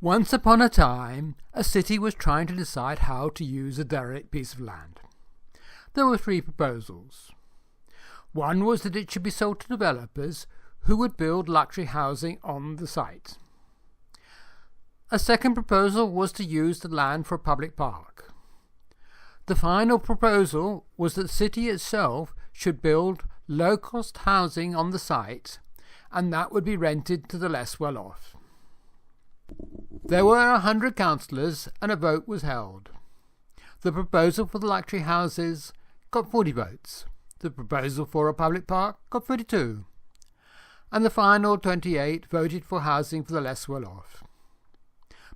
Once upon a time, a city was trying to decide how to use a derelict piece of land. There were 3 proposals. One was that it should be sold to developers who would build luxury housing on the site. A second proposal was to use the land for a public park. The final proposal was that the city itself should build low-cost housing on the site, and that would be rented to the less well-off. There were 100 councillors and a vote was held. The proposal for the luxury houses got 40 votes. The proposal for a public park got 32. And the final 28 voted for housing for the less well-off.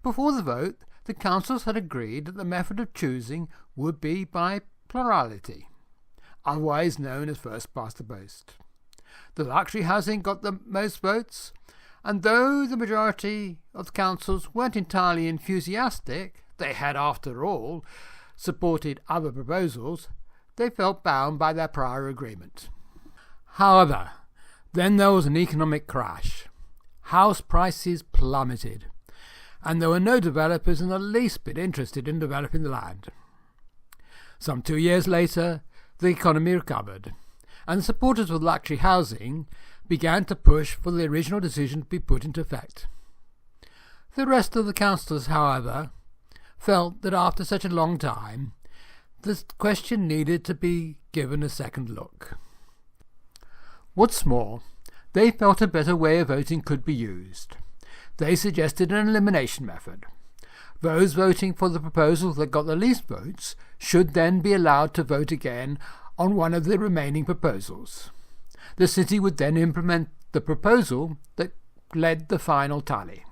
Before the vote, the councillors had agreed that the method of choosing would be by plurality, otherwise known as first past the post. The luxury housing got the most votes, and though the majority of the councils weren't entirely enthusiastic, they had, after all, supported other proposals, they felt bound by their prior agreement. However, then there was an economic crash. House prices plummeted, and there were no developers in the least bit interested in developing the land. Some 2 years later, the economy recovered, and the supporters of luxury housing began to push for the original decision to be put into effect. The rest of the councillors, however, felt that after such a long time, the question needed to be given a second look. What's more, they felt a better way of voting could be used. They suggested an elimination method. Those voting for the proposal that got the least votes should then be allowed to vote again on one of the remaining proposals. The city would then implement the proposal that led the final tally.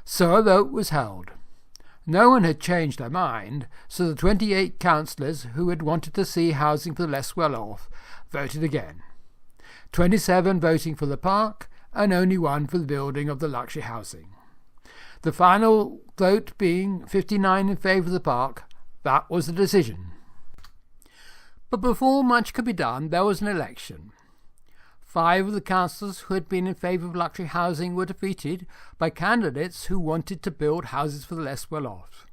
So a vote was held. No one had changed their mind, so the 28 councillors who had wanted to see housing for the less well-off voted again. 27 voting for the park, and only 1 for the building of the luxury housing. The final vote being 59 in favour of the park, that was the decision. But before much could be done, there was an election. 5 of the councillors who had been in favour of luxury housing were defeated by candidates who wanted to build houses for the less well-off.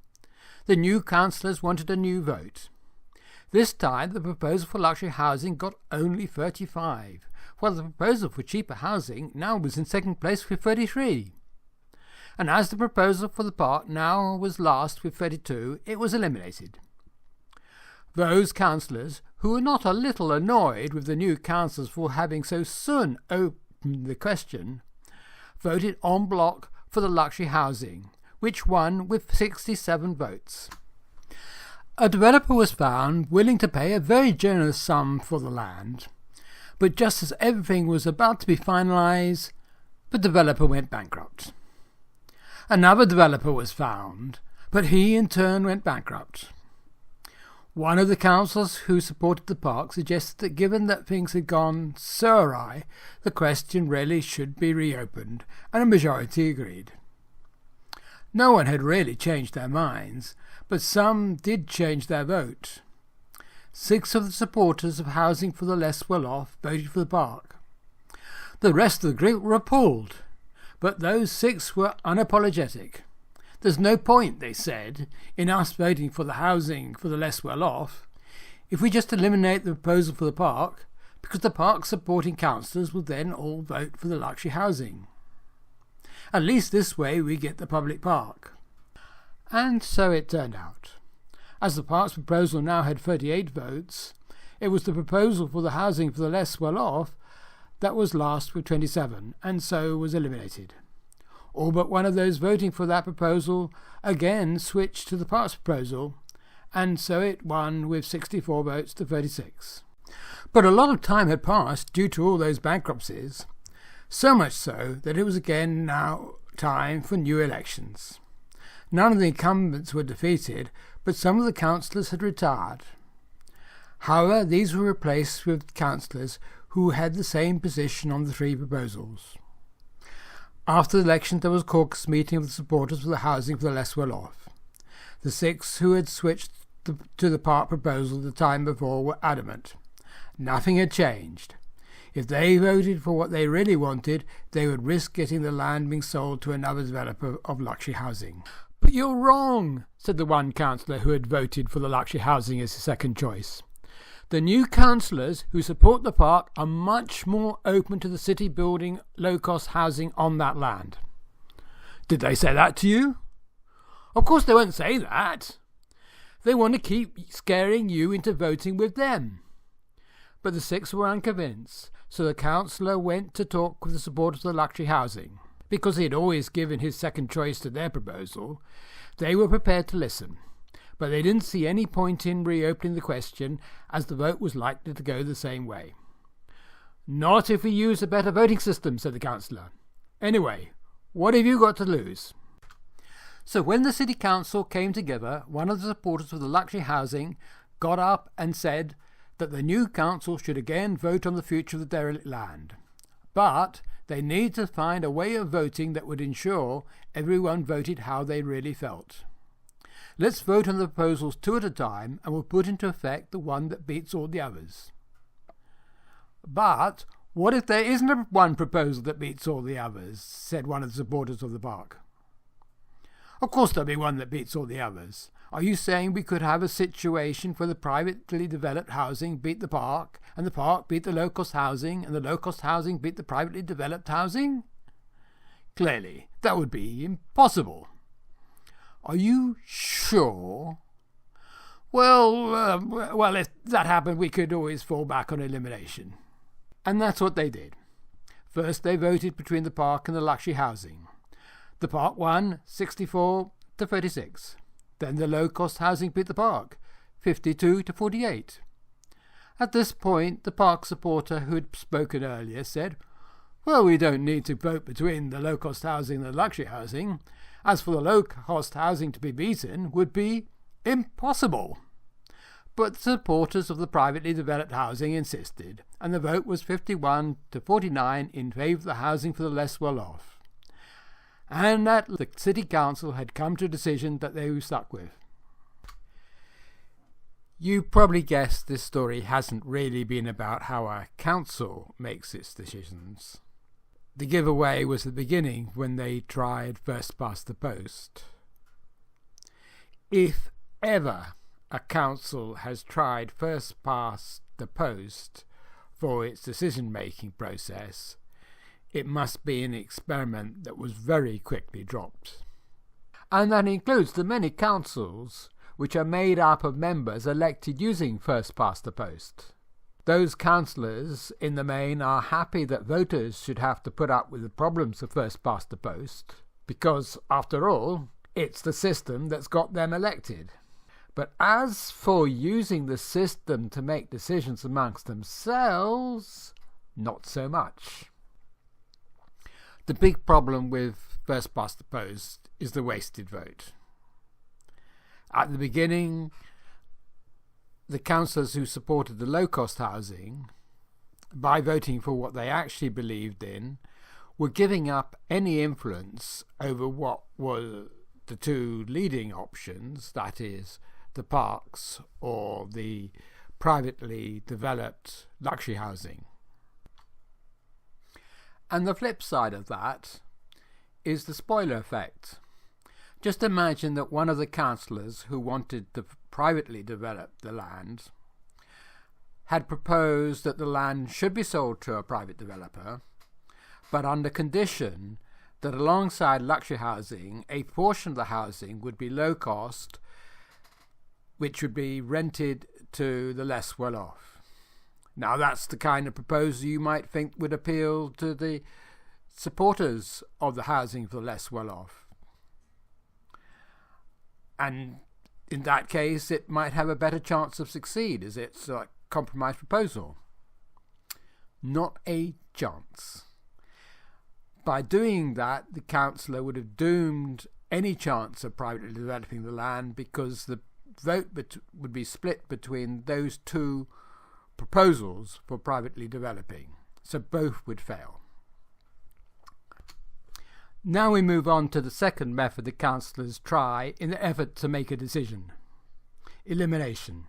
The new councillors wanted a new vote. This time the proposal for luxury housing got only 35, while the proposal for cheaper housing now was in second place with 33. And as the proposal for the park now was last with 32, it was eliminated. Those councillors who were not a little annoyed with the new councillors for having so soon opened the question voted en bloc for the luxury housing, which won with 67 votes. A developer was found willing to pay a very generous sum for the land, but just as everything was about to be finalised, the developer went bankrupt. Another developer was found, but he in turn went bankrupt. One of the councillors who supported the park suggested that given that things had gone so awry, the question really should be reopened, and a majority agreed. No one had really changed their minds, but some did change their vote. 6 of the supporters of housing for the less well-off voted for the park. The rest of the group were appalled, but those 6 were unapologetic. There's no point, they said, in us voting for the housing for the less well-off if we just eliminate the proposal for the park, because the park supporting councillors will then all vote for the luxury housing. At least this way we get the public park. And so it turned out. As the park's proposal now had 38 votes, it was the proposal for the housing for the less well-off that was last with 27, and so was eliminated. All but one of those voting for that proposal again switched to the park's proposal, and so it won with 64 votes to 36. But a lot of time had passed due to all those bankruptcies, so much so that it was again now time for new elections. None of the incumbents were defeated, but some of the councillors had retired. However, these were replaced with councillors who had the same position on the 3 proposals. After the election there was a caucus meeting of the supporters for the housing for the less well-off. The 6 who had switched to the park proposal the time before were adamant. Nothing had changed. If they voted for what they really wanted, they would risk getting the land being sold to another developer of luxury housing. But you're wrong, said the one councillor who had voted for the luxury housing as his second choice. The new councillors who support the park are much more open to the city building low-cost housing on that land. Did they say that to you? Of course they won't say that. They want to keep scaring you into voting with them. But the six were unconvinced, so the councillor went to talk with the supporters of the luxury housing. Because he had always given his second choice to their proposal, they were prepared to listen. But they didn't see any point in reopening the question, as the vote was likely to go the same way. Not if we use a better voting system, said the councillor. Anyway, what have you got to lose? So when the city council came together, one of the supporters of the luxury housing got up and said that the new council should again vote on the future of the derelict land. But they need to find a way of voting that would ensure everyone voted how they really felt. Let's vote on the proposals two at a time, and we'll put into effect the one that beats all the others. But what if there isn't one proposal that beats all the others, said one of the supporters of the park. Of course there'll be one that beats all the others. Are you saying we could have a situation where the privately developed housing beat the park, and the park beat the low-cost housing, and the low-cost housing beat the privately developed housing? Clearly, that would be impossible. Are you sure? Well, if that happened, we could always fall back on elimination. And that's what they did. First, they voted between the park and the luxury housing. The park won 64 to 36. Then the low-cost housing beat the park 52 to 48. At this point, the park supporter who had spoken earlier said, "Well, we don't need to vote between the low-cost housing and the luxury housing. As for the low-cost housing to be beaten would be impossible." But the supporters of the privately developed housing insisted, and the vote was 51 to 49 in favour of the housing for the less well-off. And that the city council had come to a decision that they were stuck with. You probably guessed this story hasn't really been about how a council makes its decisions. The giveaway was the beginning when they tried first past the post. If ever a council has tried first past the post for its decision-making process, it must be an experiment that was very quickly dropped. And that includes the many councils which are made up of members elected using first past the post. Those councillors, in the main, are happy that voters should have to put up with the problems of first past the post, because, after all, it's the system that's got them elected. But as for using the system to make decisions amongst themselves, not so much. The big problem with first past the post is the wasted vote. At the beginning, the councillors who supported the low-cost housing, by voting for what they actually believed in, were giving up any influence over what were the two leading options, that is, the parks or the privately developed luxury housing. And the flip side of that is the spoiler effect. Just imagine that one of the councillors who wanted to privately develop the land had proposed that the land should be sold to a private developer, but under condition that alongside luxury housing, a portion of the housing would be low cost, which would be rented to the less well-off. Now that's the kind of proposal you might think would appeal to the supporters of the housing for the less well-off. And in that case, it might have a better chance of succeed, as it's a compromise proposal. Not a chance. By doing that, the councillor would have doomed any chance of privately developing the land, because the vote would be split between those two proposals for privately developing. So both would fail. Now we move on to the second method the councillors try in the effort to make a decision. Elimination.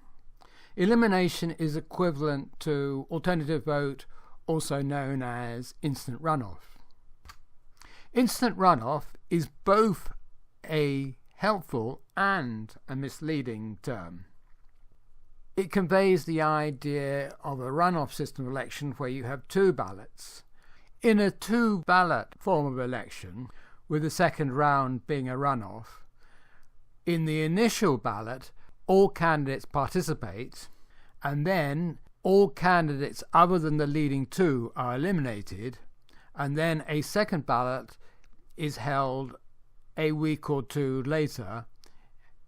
Elimination is equivalent to alternative vote also known as instant runoff. Instant runoff is both a helpful and a misleading term. It conveys the idea of a runoff system of election where you have two ballots. In a two-ballot form of election, with the second round being a runoff, in the initial ballot, all candidates participate, and then all candidates other than the leading two are eliminated, and then a second ballot is held a week or two later,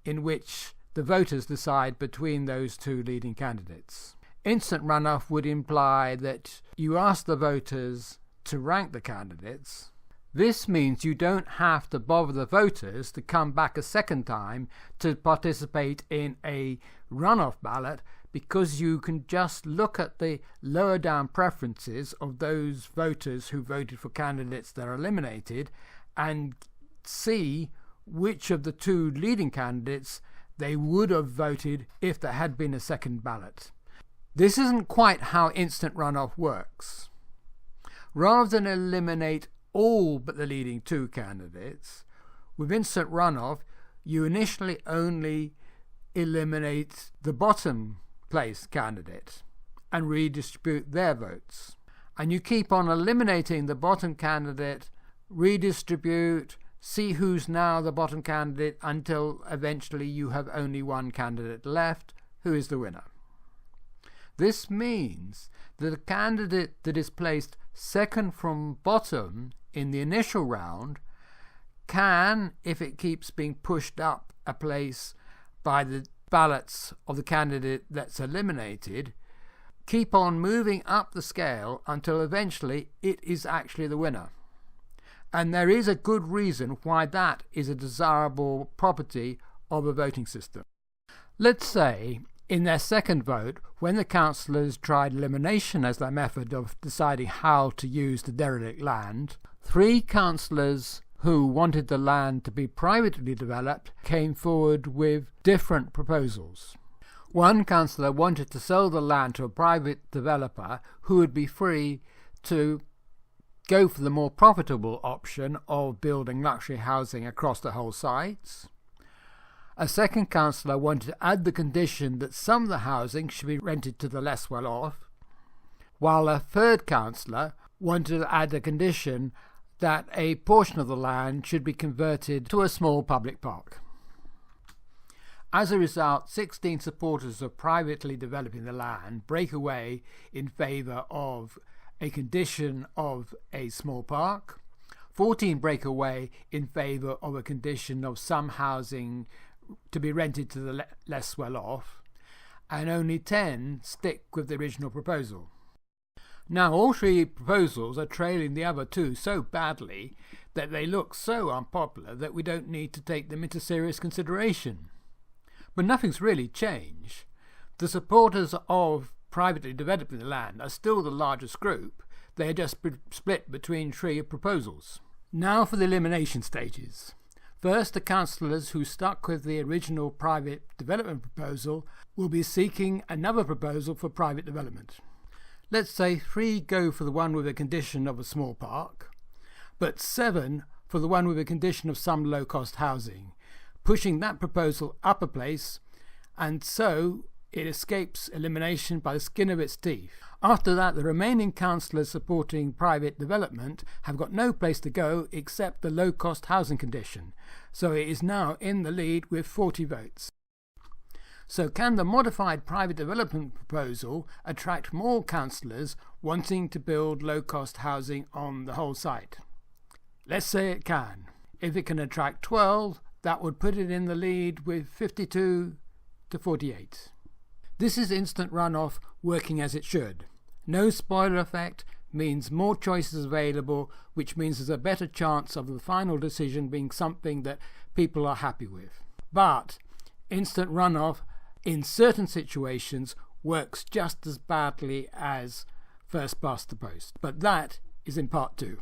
in which the voters decide between those two leading candidates. Instant runoff would imply that you ask the voters to rank the candidates. This means you don't have to bother the voters to come back a second time to participate in a runoff ballot, because you can just look at the lower down preferences of those voters who voted for candidates that are eliminated and see which of the two leading candidates they would have voted if there had been a second ballot. This isn't quite how instant runoff works. Rather than eliminate all but the leading two candidates, with instant runoff you initially only eliminate the bottom place candidate and redistribute their votes. And you keep on eliminating the bottom candidate, redistribute, see who's now the bottom candidate until eventually you have only one candidate left, who is the winner. This means that a candidate that is placed second from bottom in the initial round can, if it keeps being pushed up a place by the ballots of the candidate that's eliminated, keep on moving up the scale until eventually it is actually the winner. And there is a good reason why that is a desirable property of a voting system. Let's say in their second vote, when the councillors tried elimination as their method of deciding how to use the derelict land, 3 councillors who wanted the land to be privately developed came forward with different proposals. One councillor wanted to sell the land to a private developer who would be free to go for the more profitable option of building luxury housing across the whole site. A second councillor wanted to add the condition that some of the housing should be rented to the less well-off, while a third councillor wanted to add a condition that a portion of the land should be converted to a small public park. As a result, 16 supporters of privately developing the land break away in favour of a condition of a small park, 14 break away in favour of a condition of some housing to be rented to the less well-off, and only 10 stick with the original proposal. Now all 3 proposals are trailing the other 2 so badly that they look so unpopular that we don't need to take them into serious consideration. But nothing's really changed. The supporters of privately developing the land are still the largest group. They are just split between 3 proposals. Now for the elimination stages. First, the councillors who stuck with the original private development proposal will be seeking another proposal for private development. Let's say 3 go for the one with a condition of a small park, but 7 for the one with a condition of some low-cost housing, pushing that proposal up a place, and so it escapes elimination by the skin of its teeth. After that, the remaining councillors supporting private development have got no place to go except the low-cost housing condition, so it is now in the lead with 40 votes. So can the modified private development proposal attract more councillors wanting to build low-cost housing on the whole site? Let's say it can. If it can attract 12, that would put it in the lead with 52 to 48. This is instant runoff working as it should. No spoiler effect means more choices available, which means there's a better chance of the final decision being something that people are happy with. But instant runoff in certain situations works just as badly as first past the post. But that is in part 2.